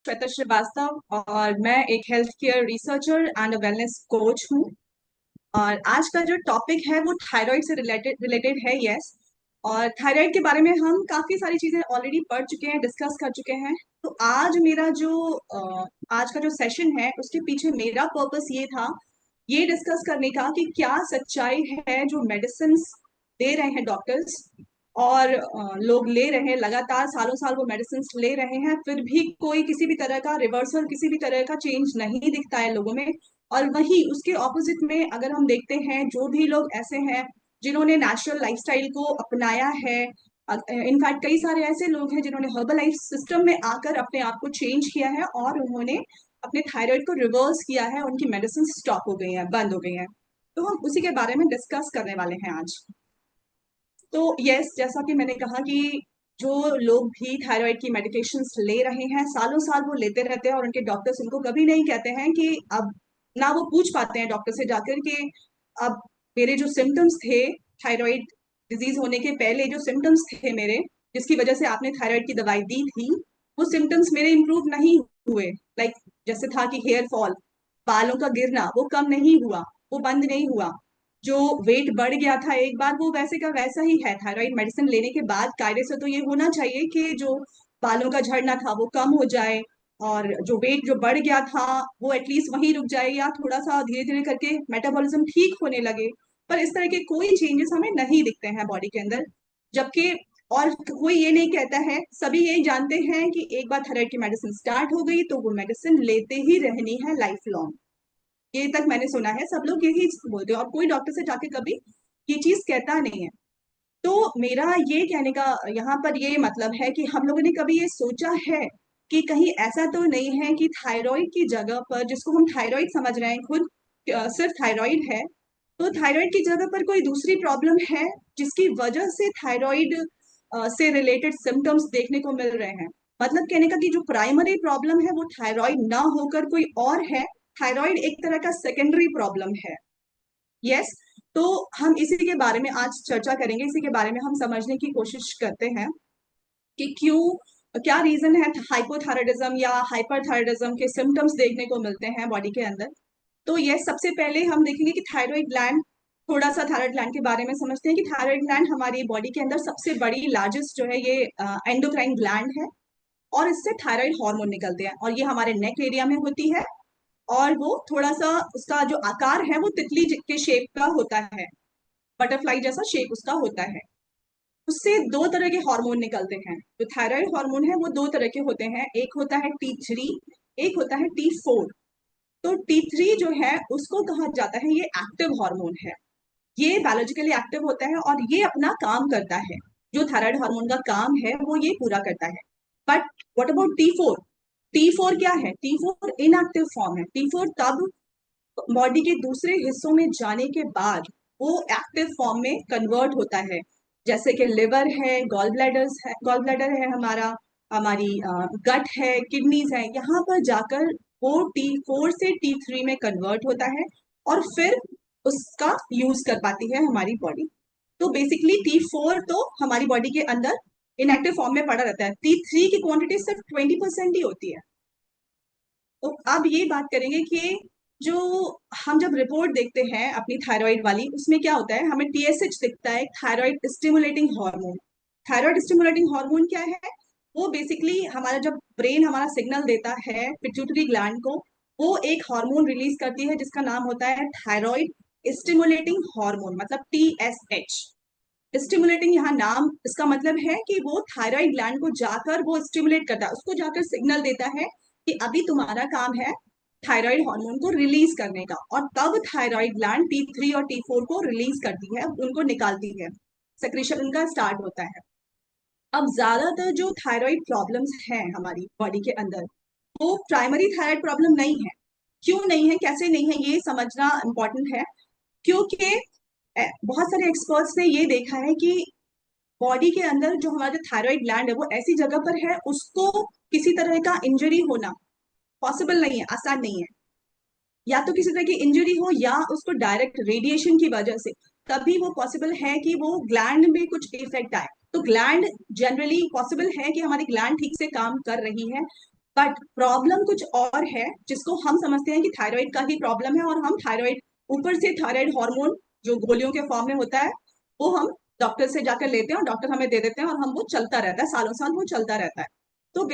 श्वेता श्रीवास्तव और मैं एक health care researcher and wellness coach हूँ। और आज का जो टॉपिक है वो थायराइड से रिलेटेड रिलेटेड है। यस। और थायराइड के बारे में हम काफ़ी सारी चीज़ें ऑलरेडी पढ़ चुके हैं, डिस्कस कर चुके हैं। तो आज मेरा जो आज का जो सेशन है उसके पीछे मेरा पर्पस ये था, ये डिस्कस करने का कि क्या सच्चाई है जो मेडिसिन दे रहे हैं डॉक्टर्स और लोग ले रहे हैं, लगातार सालों साल वो मेडिसिन ले रहे हैं, फिर भी कोई किसी भी तरह का रिवर्सल, किसी भी तरह का चेंज नहीं दिखता है लोगों में। और वही उसके ऑपोजिट में अगर हम देखते हैं, जो भी लोग ऐसे हैं जिन्होंने नेचुरल लाइफस्टाइल को अपनाया है, इनफैक्ट कई सारे ऐसे लोग हैं जिन्होंने हर्बल लाइफ सिस्टम में आकर अपने आप को चेंज किया है और उन्होंने अपने थायराइड को रिवर्स किया है, उनकी मेडिसिन स्टॉप हो गई है, बंद हो गई है। तो हम उसी के बारे में डिस्कस करने वाले हैं आज। तो यस, जैसा कि मैंने कहा कि जो लोग भी थायराइड की मेडिकेशंस ले रहे हैं, सालों साल वो लेते रहते हैं और उनके डॉक्टर्स उनको कभी नहीं कहते हैं कि अब, ना वो पूछ पाते हैं डॉक्टर से जाकर कि अब मेरे जो सिम्टम्स थे थायराइड डिजीज होने के पहले, जो सिम्टम्स थे मेरे, जिसकी वजह से आपने थायराइड की दवाई दी थी, वो सिम्टम्स मेरे इंप्रूव नहीं हुए। लाइक जैसे था कि हेयर फॉल, बालों का गिरना, वो कम नहीं हुआ, वो बंद नहीं हुआ। जो वेट बढ़ गया था एक बार, वो वैसे का वैसा ही है। थायराइड मेडिसिन लेने के बाद कायदे से तो ये होना चाहिए कि जो बालों का झड़ना था वो कम हो जाए, और जो वेट जो बढ़ गया था वो एटलीस्ट वहीं रुक जाए या थोड़ा सा धीरे धीरे करके मेटाबॉलिज्म ठीक होने लगे। पर इस तरह के कोई चेंजेस हमें नहीं दिखते हैं बॉडी के अंदर। जबकि और कोई ये नहीं कहता है, सभी यही जानते हैं कि एक बार थायराइड की मेडिसिन स्टार्ट हो गई तो वो मेडिसिन लेते ही रहनी है लाइफ लॉन्ग। ये तक मैंने सुना है, सब लोग यही बोलते हैं और कोई डॉक्टर से जाके कभी ये चीज कहता नहीं है। तो मेरा ये कहने का यहाँ पर ये मतलब है कि हम लोगों ने कभी ये सोचा है कि कहीं ऐसा तो नहीं है कि थायराइड की जगह पर, जिसको हम थायराइड समझ रहे हैं खुद, सिर्फ थायराइड है, तो थायराइड की जगह पर कोई दूसरी प्रॉब्लम है जिसकी वजह से थायराइड से रिलेटेड सिम्टम्स देखने को मिल रहे हैं। मतलब कहने का कि जो प्राइमरी प्रॉब्लम है वो थायराइड ना होकर कोई और है, थायराइड एक तरह का सेकेंडरी प्रॉब्लम है। यस। तो हम इसी के बारे में आज चर्चा करेंगे, इसी के बारे में हम समझने की कोशिश करते हैं कि क्यों, क्या रीजन है हाइपोथायराइडिज्म या हाइपरथायराइडिज्म के सिम्टम्स देखने को मिलते हैं बॉडी के अंदर। तो ये सबसे पहले हम देखेंगे कि थायराइड ग्लैंड, थोड़ा सा थायराइड ग्लैंड के बारे में समझते हैं कि थायराइड ग्लैंड हमारी बॉडी के अंदर सबसे बड़ी, लार्जेस्ट जो है ये एंडोक्राइन ग्लैंड है। और इससे थायराइड हार्मोन निकलते हैं और ये हमारे नेक एरिया में होती है। और वो थोड़ा सा, उसका जो आकार है वो तितली के शेप का होता है, बटरफ्लाई जैसा शेप उसका होता है। उससे दो तरह के हार्मोन निकलते हैं। जो थायराइड हार्मोन है वो दो तरह के होते हैं, एक होता है T3, एक होता है T4। तो T3 जो है उसको कहा जाता है ये एक्टिव हार्मोन है, ये बायोलॉजिकली एक्टिव होता है और ये अपना काम करता है, जो थायराइड हार्मोन का काम है वो ये पूरा करता है। But what about T4? T4 क्या है? T4 इनएक्टिव फॉर्म है। T4 तब बॉडी के दूसरे हिस्सों में जाने के बाद वो एक्टिव फॉर्म में कन्वर्ट होता है। जैसे कि लिवर है, गॉल ब्लैडर है हमारा, हमारी गट है, किडनीज है, यहाँ पर जाकर वो T4 से T3 में कन्वर्ट होता है और फिर उसका यूज कर पाती है हमारी बॉडी। तो बेसिकली T4 तो हमारी बॉडी के अंदर इनएक्टिव फॉर्म में पड़ा रहता है, T3 की क्वांटिटी सिर्फ 20% ही होती है। तो अब ये बात करेंगे कि जो हम जब रिपोर्ट देखते हैं अपनी थायराइड वाली, उसमें क्या होता है, हमें TSH दिखता है, thyroid stimulating hormone. Thyroid stimulating hormone क्या है? वो बेसिकली हमारा, जब ब्रेन हमारा सिग्नल देता है पिट्यूटरी ग्लैंड को, वो एक हार्मोन रिलीज करती है जिसका नाम होता है थायराइड स्टिमुलेटिंग हार्मोन, मतलब TSH। स्टिमुलेटिंग यहाँ नाम, इसका मतलब है कि वो थायराइड ग्लैंड को जाकर वो स्टिमुलेट करता है, उसको जाकर सिग्नल देता है कि अभी तुम्हारा काम है थायराइड हार्मोन को रिलीज करने का। और तब थायराइड ग्लैंड T3 और T4 को रिलीज करती है, उनको निकालती है, सेक्रेशन उनका स्टार्ट होता है। अब ज्यादातर जो थायराइड प्रॉब्लम्स हैं हमारी बॉडी के अंदर, वो प्राइमरी थायराइड प्रॉब्लम नहीं है। क्यों नहीं है, कैसे नहीं है, ये समझना इंपॉर्टेंट है। क्योंकि बहुत सारे एक्सपर्ट्स ने ये देखा है कि बॉडी के अंदर जो हमारा थायराइड ग्लैंड है वो ऐसी जगह पर है, उसको किसी तरह का इंजरी होना पॉसिबल नहीं है, आसान नहीं है। या तो किसी तरह की इंजरी हो या उसको डायरेक्ट रेडिएशन की वजह से, तभी वो पॉसिबल है कि वो ग्लैंड में कुछ इफेक्ट आए। तो ग्लैंड जनरली पॉसिबल है कि हमारी ग्लैंड ठीक से काम कर रही है, बट प्रॉब्लम कुछ और है जिसको हम समझते हैं कि थायराइड का ही प्रॉब्लम है, और हम थायराइड ऊपर से थायराइड हार्मोन जो गोलियों के फॉर्म में होता है वो हम डॉक्टर से जाकर लेते हैं और डॉक्टर हमें दे देते हैं और हम वो चलता रहता है, सालों साल वो चलता रहता है। तो